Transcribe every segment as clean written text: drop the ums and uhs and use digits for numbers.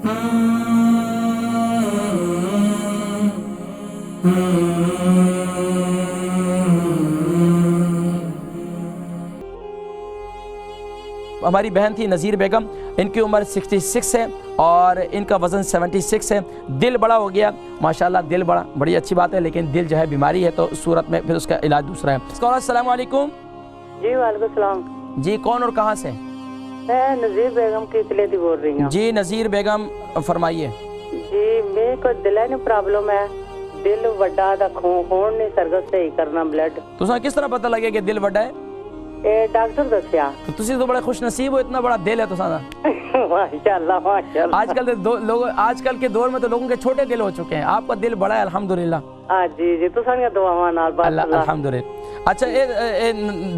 ہماری بہن تھی نذیر بیگم، ان کی عمر 66 ہے اور ان کا وزن 76 ہے۔ دل بڑا ہو گیا، ماشاءاللہ دل بڑی اچھی بات ہے، لیکن دل جو ہے بیماری ہے، تو اس صورت میں پھر اس کا علاج دوسرا ہے۔ السلام علیکم۔ جی وعلیکم السلام۔ جی کون اور کہاں سے؟ میں نذیر بیگم کی سلیتی بول رہی ہوں۔ جی نذیر بیگم فرمائیے۔ جی میرے کو دل نے پرابلم ہے، دل وڈا دا خون نہیں سرگت صحیح کرنا بلڈ۔ تساں کس طرح پتہ لگے کہ دل وڈا ہے؟ ڈاکٹر دسیا۔ تو تسی تو بڑے خوش نصیب ہو، اتنا بڑا دل ہے تساں دا۔ ماشاءاللہ ماشاءاللہ۔ آج کل کے دور میں تو لوگوں کے چھوٹے دل ہو چکے ہیں، آپ کا دل بڑا ہے الحمدللہ۔ ہاں جی جی تساں دی دعاواں نال اللہ الحمدللہ۔ اچھا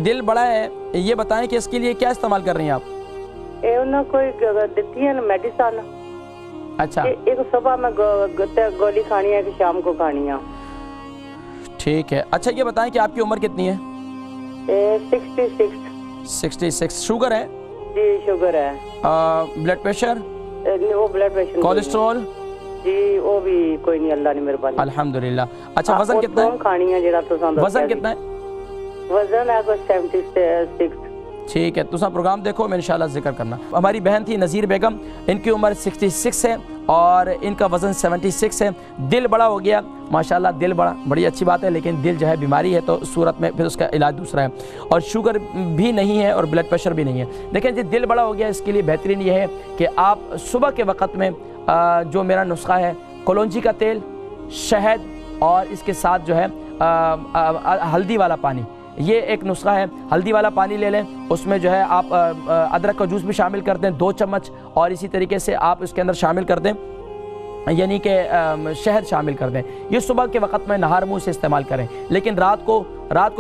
دل بڑا ہے، یہ بتائیں کہ اس کے لیے کیا استعمال کر رہی ہیں آپ؟ انہوں کوئی دیتی ہے میڈیسن۔ اچھا ایک صبح میں گولی کھانی ہے کہ شام کو کھانی ہے۔ ٹھیک ہے۔ اچھا یہ بتائیں کہ آپ کی عمر کتنی ہے؟ 66۔ شوگر ہے؟ جی شوگر ہے۔ Blood pressure? وہ بلڈ پریشر۔ کولیسٹرول؟ جی وہ بھی کوئی نہیں، اللہ نے مہربانی۔ الحمدللہ۔ اچھا وزن کتنا ہے؟ کھانی ہے جڑا تساں دسیا۔ وزن کتنا ہے؟ وزن ہے کوئی 76۔ ٹھیک ہے، تساں پروگرام دیکھو، میں انشاءاللہ ذکر کرنا۔ ہماری بہن تھی نذیر بیگم، ان کی عمر 66 ہے اور ان کا وزن 76 ہے۔ دل بڑا ہو گیا، ماشاءاللہ دل بڑی اچھی بات ہے، لیکن دل جو ہے بیماری ہے، تو اس صورت میں پھر اس کا علاج دوسرا ہے۔ اور شوگر بھی نہیں ہے اور بلڈ پریشر بھی نہیں ہے۔ دیکھیں جی دل بڑا ہو گیا، اس کے لیے بہترین یہ ہے کہ آپ صبح کے وقت میں جو میرا نسخہ ہے، کلونجی کا تیل، شہد اور اس کے ساتھ جو ہے ہلدی والا پانی، یہ ایک نسخہ ہے۔ ہلدی والا پانی لے لیں، اس میں جو ہے آپ ادرک کا جوس بھی شامل کر دیں 2 چمچ، اور اسی طریقے سے آپ اس کے اندر شامل کر دیں یعنی کہ شہد شامل کر دیں۔ یہ صبح کے وقت میں نہار منہ سے استعمال کریں، لیکن رات کو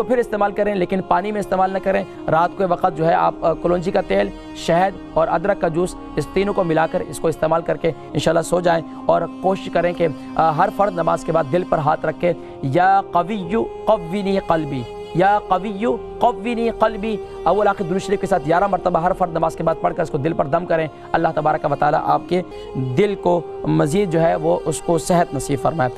پھر استعمال کریں، لیکن پانی میں استعمال نہ کریں۔ رات کے وقت جو ہے آپ کلونجی کا تیل، شہد اور ادرک کا جوس، اس تینوں کو ملا کر اس کو استعمال کر کے انشاءاللہ سو جائیں، اور کوشش کریں کہ ہر فرض نماز کے بعد دل پر ہاتھ رکھ کے یا قوی قوینی قلبی، یا قوی قوینی قلبی، اول آخر درود شریف کے ساتھ 11 مرتبہ ہر فرض نماز کے بعد پڑھ کر اس کو دل پر دم کریں۔ اللہ تبارک و تعالی آپ کے دل کو مزید جو ہے وہ اس کو صحت نصیب فرمائے۔